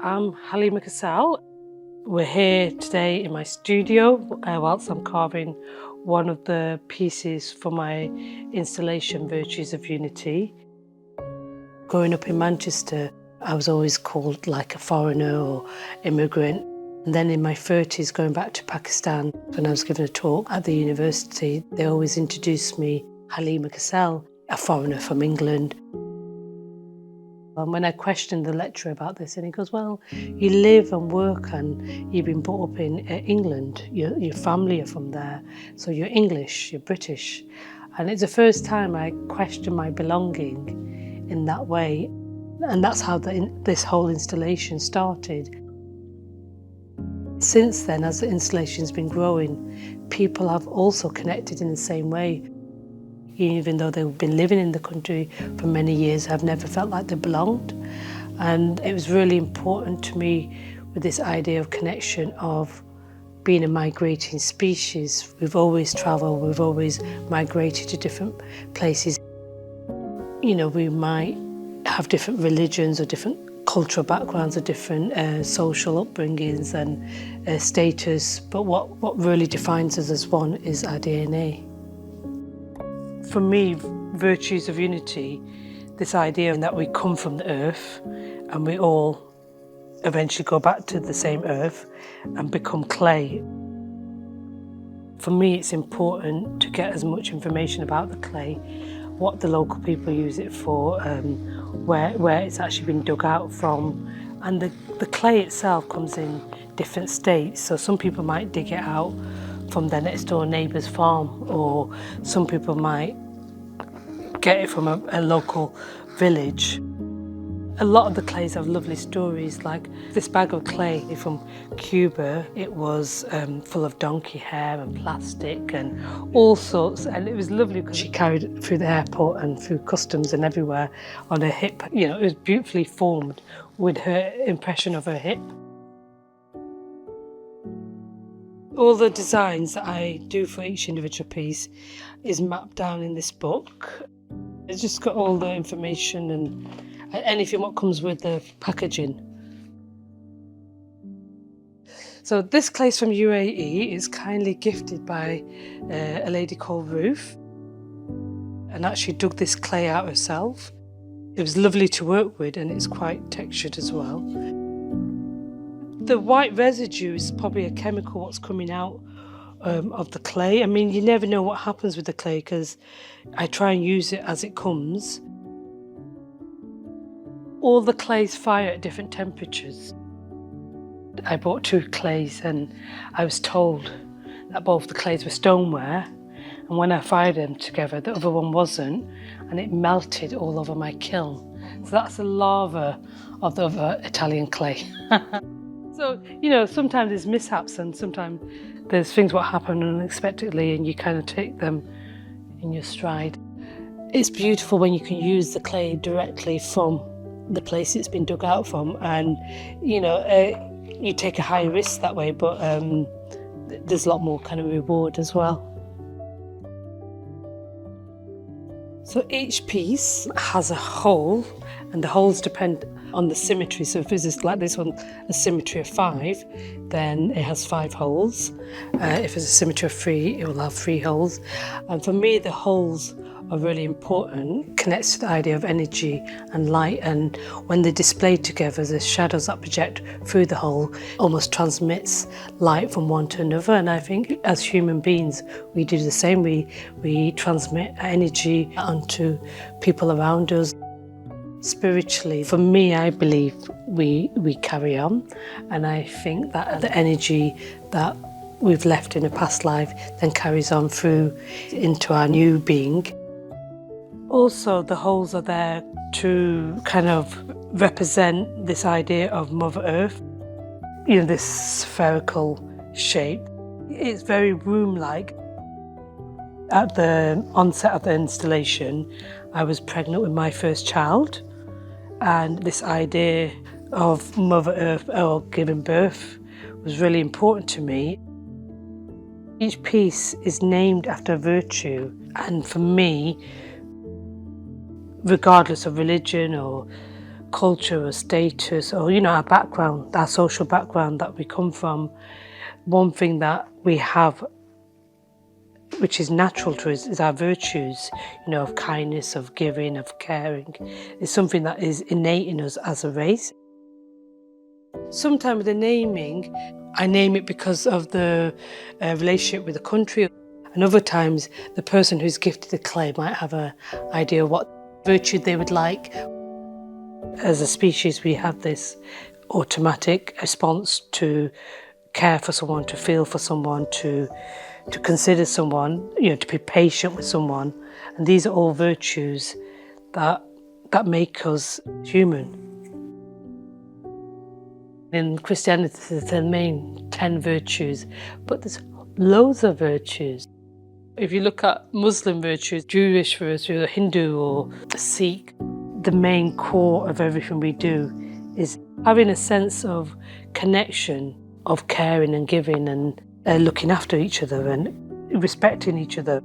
I'm Halima Cassell. We're here today in my studio whilst I'm carving one of the pieces for my installation, Virtues of Unity. Growing up in Manchester, I was always called like a foreigner or immigrant. And then in my 30s, going back to Pakistan, when I was giving a talk at the university, they always introduced me Halima Cassell, a foreigner from England. And when I questioned the lecturer about this, and he goes, well, you live and work and you've been brought up in England, your family are from there, so you're English, you're British. And it's the first time I questioned my belonging in that way. And that's how this whole installation started. Since then, as the installation's been growing, people have also connected in the same way. Even though they've been living in the country for many years, I've never felt like they belonged. And it was really important to me with this idea of connection of being a migrating species. We've always travelled, we've always migrated to different places. You know, we might have different religions or different cultural backgrounds or different social upbringings and status, but what really defines us as one is our DNA. For me, Virtues of Unity, this idea that we come from the earth and we all eventually go back to the same earth and become clay. For me, it's important to get as much information about the clay, what the local people use it for, where it's actually been dug out from. And the clay itself comes in different states. So some people might dig it out from their next door neighbour's farm, or some people might get it from a local village. A lot of the clays have lovely stories, like this bag of clay from Cuba. It was full of donkey hair and plastic and all sorts, and it was lovely because she carried it through the airport and through customs and everywhere on her hip. You know, it was beautifully formed with her impression of her hip. All the designs that I do for each individual piece is mapped down in this book. It's just got all the information and anything what comes with the packaging. So this clay's from UAE. It's kindly gifted by a lady called Ruth, and actually dug this clay out herself. It was lovely to work with and it's quite textured as well. The white residue is probably a chemical what's coming out of the clay. I mean, you never know what happens with the clay because I try and use it as it comes. All the clays fire at different temperatures. I bought 2 clays and I was told that both the clays were stoneware, and when I fired them together, the other one wasn't, and it melted all over my kiln. So that's the lava of the other Italian clay. So, you know, sometimes there's mishaps and sometimes there's things what happen unexpectedly and you kind of take them in your stride. It's beautiful when you can use the clay directly from the place it's been dug out from, and, you know, you take a high risk that way, but there's a lot more kind of reward as well. So each piece has a hole, and the holes depend on the symmetry. So if it's like this one, a symmetry of 5, then it has 5 holes. If it's a symmetry of 3, it will have 3 holes. And for me, the holes are really important. Connects to the idea of energy and light, and when they're displayed together, the shadows that project through the hole almost transmits light from one to another. And I think as human beings, we do the same. We transmit energy onto people around us. Spiritually, for me, I believe we carry on, and I think that the energy that we've left in a past life then carries on through into our new being. Also, the holes are there to kind of represent this idea of Mother Earth, you know, this spherical shape. It's very womb-like. At the onset of the installation, I was pregnant with my first child, and this idea of Mother Earth or giving birth was really important to me. Each piece is named after a virtue, and for me, regardless of religion or culture or status or, our background, our social background that we come from. One thing that we have, which is natural to us, is our virtues, of kindness, of giving, of caring. It's something that is innate in us as a race. Sometimes with the naming, I name it because of the relationship with the country. And other times, the person who's gifted the clay might have an idea of what virtue they would like. As a species, we have this automatic response to care for someone, to feel for someone, to consider someone, to be patient with someone. And these are all virtues that make us human. In Christianity, there's the main 10 virtues, but there's loads of virtues. If you look at Muslim virtues, Jewish virtues, Hindu or Sikh, the main core of everything we do is having a sense of connection, of caring and giving and looking after each other and respecting each other.